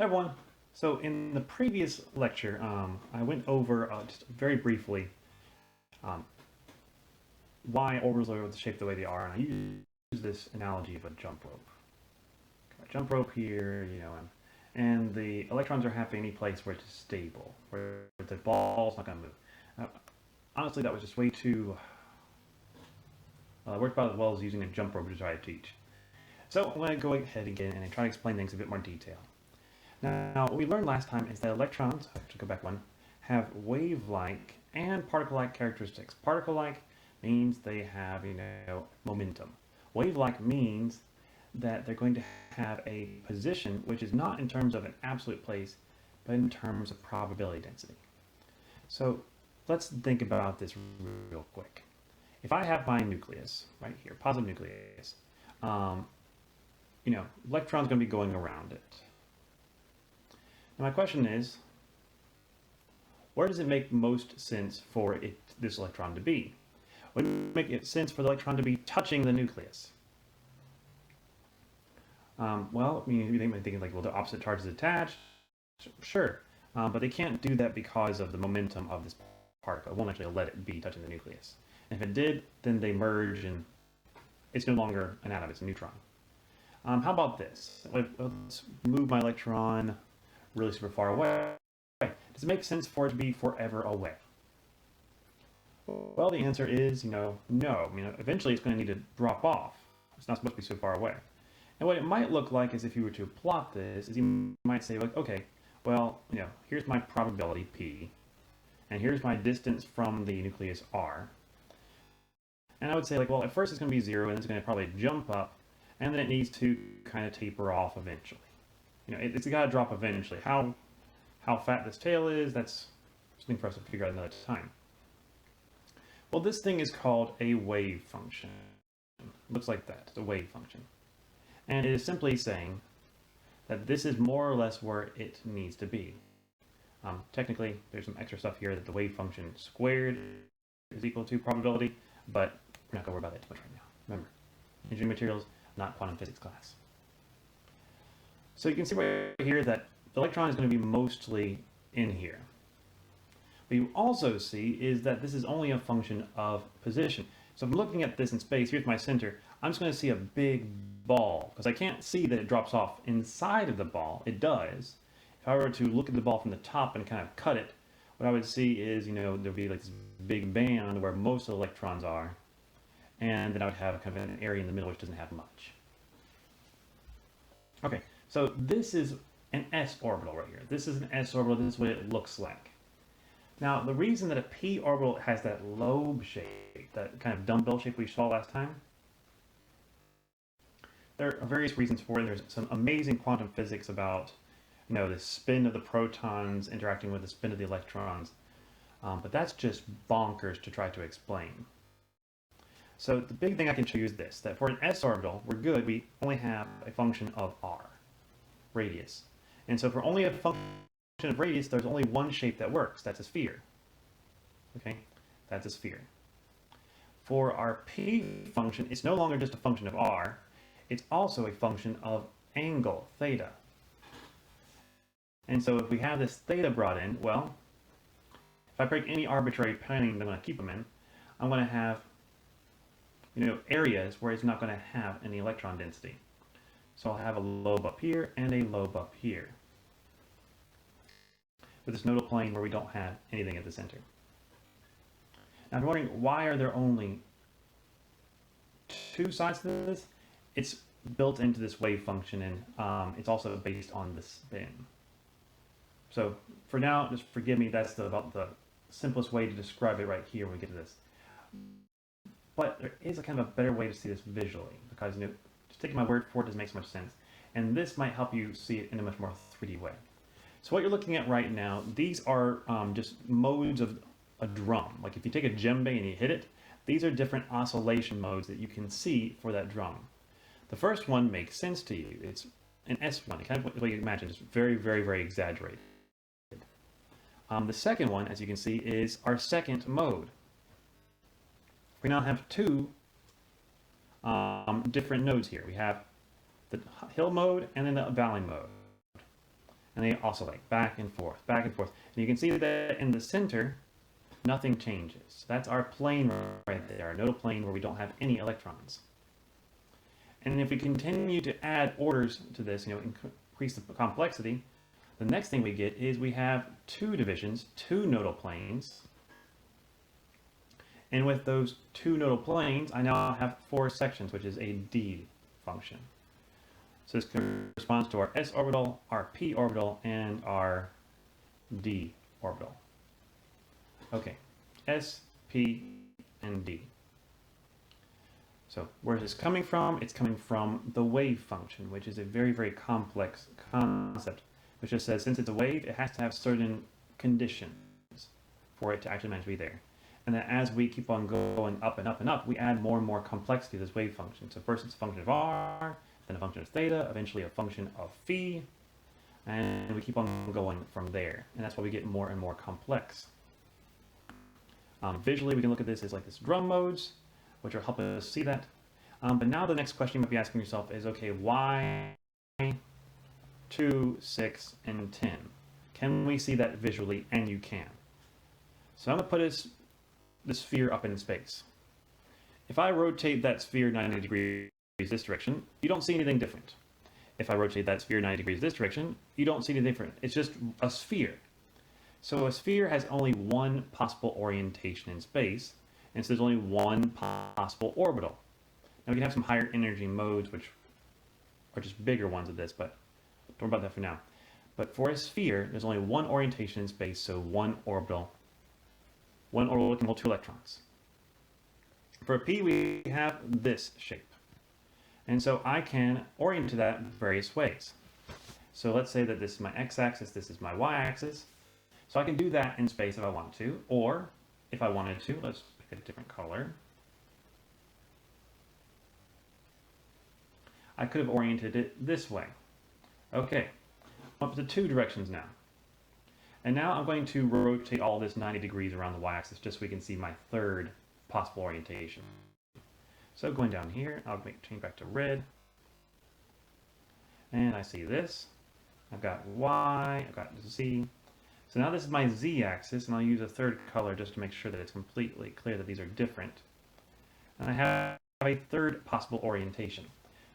Everyone, so in the previous lecture, I went over just very briefly um, why orbitals are shaped the way they are, and I use this analogy of a jump rope. A jump rope here, and the electrons are happy any place where it's stable, where the ball's not going to move. Now, honestly, that was just way too worked about as well as using a jump rope to try to teach. So I'm going to go ahead again and try to explain things in a bit more detail. Now, what we learned last time is that electrons, I have to go back one, have wave-like and particle-like characteristics. Particle-like means they have, momentum. Wave-like means that they're going to have a position which is not in terms of an absolute place, but in terms of probability density. So let's think about this real quick. If I have my nucleus right here, positive nucleus, electron's going to be going around it. Now my question is, where does it make most sense for this electron to be? Would it make sense for the electron to be touching the nucleus? Well, you might think like, well, the opposite charge is attached. Sure, but they can't do that because of the momentum of this particle. It won't actually let it be touching the nucleus. And if it did, then they merge and it's no longer an atom, it's a neutron. How about this? Let's move my electron really super far away. Does it make sense for it to be forever away? Well, the answer is, no. Eventually it's going to need to drop off. It's not supposed to be so far away. And what it might look like is if you were to plot this, is you might say, like, okay, well, here's my probability, P, and here's my distance from the nucleus, R. And I would say, like, well, at first it's going to be 0, and it's going to probably jump up, and then it needs to kind of taper off eventually. It's got to drop eventually. How fat this tail is, that's something for us to figure out another time. Well, this thing is called a wave function. It looks like that. It's a wave function. And it is simply saying that this is more or less where it needs to be. Technically, there's some extra stuff here that the wave function squared is equal to probability, but we're not going to worry about that too much right now. Remember, engineering materials, not quantum physics class. So you can see right here that the electron is going to be mostly in here. What you also see is that this is only a function of position. So if I'm looking at this in space, here's my center, I'm just going to see a big ball, because I can't see that it drops off inside of the ball. It does. If I were to look at the ball from the top and kind of cut it, what I would see is, there'd be like this big band where most of the electrons are, and then I would have kind of an area in the middle which doesn't have much. Okay, so this is an s orbital right here. This is an s orbital. This is what it looks like. Now, the reason that a p orbital has that lobe shape, that kind of dumbbell shape we saw last time, there are various reasons for it. There's some amazing quantum physics about, the spin of the protons interacting with the spin of the electrons. But that's just bonkers to try to explain. So the big thing I can show you is this, that for an s orbital, we're good. We only have a function of r, radius. And so for only a function of radius, there's only one shape that works. That's a sphere. Okay, that's a sphere. For our p function, it's no longer just a function of r. It's also a function of angle, theta. And so if we have this theta brought in, well, if I break any arbitrary plane that I'm going to keep them in, I'm going to have, areas where it's not going to have any electron density. So I'll have a lobe up here and a lobe up here, with this nodal plane where we don't have anything at the center. Now, if you're wondering why are there only two sides to this, it's built into this wave function, and it's also based on the spin. So for now, just forgive me, that's about the simplest way to describe it right here when we get to this. But there is a kind of a better way to see this visually, because just taking my word for it doesn't make so much sense. And this might help you see it in a much more 3D way. So what you're looking at right now, these are just modes of a drum. Like if you take a djembe and you hit it, these are different oscillation modes that you can see for that drum. The first one makes sense to you. It's an S1, kind of what you imagine, just very, very, very exaggerated. The second one, as you can see, is our second mode. We now have two different nodes here. We have the hill mode and then the valley mode. And they oscillate back and forth, back and forth. And you can see that in the center, nothing changes. That's our plane right there, our nodal plane where we don't have any electrons. And if we continue to add orders to this, increase the complexity, the next thing we get is we have two divisions, two nodal planes. And with those two nodal planes, I now have four sections, which is a D function. So this corresponds to our s orbital, our p orbital, and our d orbital. Okay, s, p, and d. So where is this coming from? It's coming from the wave function, which is a very, very complex concept, which just says since it's a wave, it has to have certain conditions for it to actually manage to be there. And that as we keep on going up and up and up, we add more and more complexity to this wave function. So first it's a function of r, then a function of theta, eventually a function of phi, and we keep on going from there. And that's why we get more and more complex. Visually, we can look at this as like this drum modes, which will help us see that. But now the next question you might be asking yourself is, okay, why 2, 6, and 10? Can we see that visually? And you can. So I'm going to put the sphere up in space. If I rotate that sphere 90 degrees this direction, you don't see anything different. If I rotate that sphere 90 degrees this direction, you don't see anything different. It's just a sphere. So a sphere has only one possible orientation in space, and so there's only one possible orbital. Now we can have some higher energy modes, which are just bigger ones of this, but don't worry about that for now. But for a sphere, there's only one orientation in space, so one orbital. One orbital can hold two electrons. For a p, we have this shape. And so I can orient to that various ways. So let's say that this is my x-axis, this is my y-axis. So I can do that in space if I want to, or if I wanted to, let's pick a different color. I could have oriented it this way. Okay, I'm up to two directions now. And now I'm going to rotate all this 90 degrees around the y-axis just so we can see my third possible orientation. So going down here, I'll change back to red. And I see this. I've got y, I've got z. So now this is my z-axis, and I'll use a third color just to make sure that it's completely clear that these are different. And I have a third possible orientation.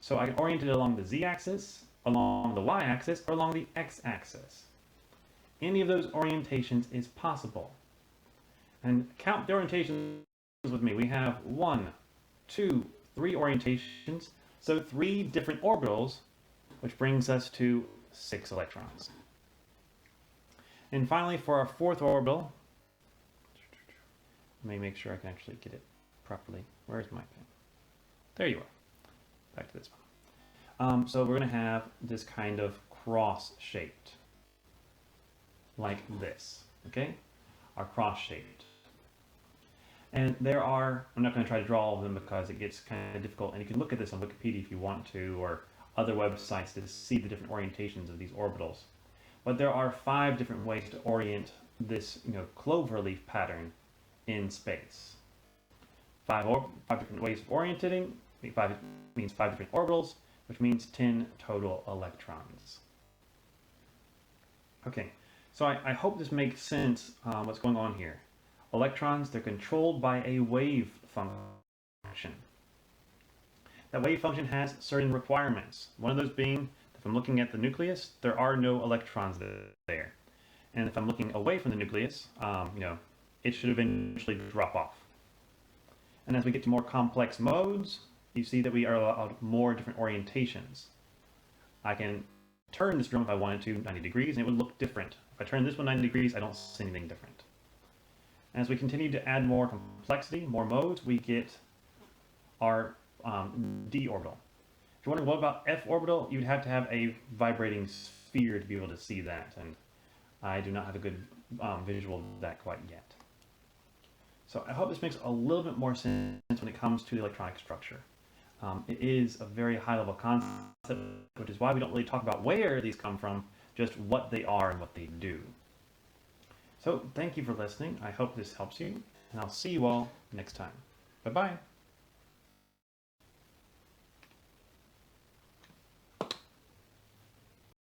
So I can orient it along the z-axis, along the y-axis, or along the x-axis. Any of those orientations is possible. And count the orientations with me. We have 1, 2, 3 orientations, so 3 different orbitals, which brings us to 6 electrons. And finally, for our fourth orbital, let me make sure I can actually get it properly. Where's my pen? There you are. Back to this one. So we're going to have this kind of cross-shaped, like this, okay? Our cross-shaped. And there are, I'm not going to try to draw all of them because it gets kind of difficult, and you can look at this on Wikipedia if you want to, or other websites to see the different orientations of these orbitals. But there are 5 different ways to orient this, cloverleaf pattern in space. 5 different ways of orienting. 5 means 5 different orbitals, which means 10 total electrons. Okay, so I hope this makes sense what's going on here. Electrons, they're controlled by a wave function. That wave function has certain requirements. One of those being, if I'm looking at the nucleus, there are no electrons there. And if I'm looking away from the nucleus, it should eventually drop off. And as we get to more complex modes, you see that we are allowed more different orientations. I can turn this drum if I wanted to 90 degrees, and it would look different. If I turn this one 90 degrees, I don't see anything different. As we continue to add more complexity, more modes, we get our d orbital. If you're wondering what about f orbital, you'd have to have a vibrating sphere to be able to see that, and I do not have a good visual of that quite yet. So I hope this makes a little bit more sense when it comes to the electronic structure. It is a very high-level concept, which is why we don't really talk about where these come from, just what they are and what they do. So thank you for listening. I hope this helps you, and I'll see you all next time. Bye-bye.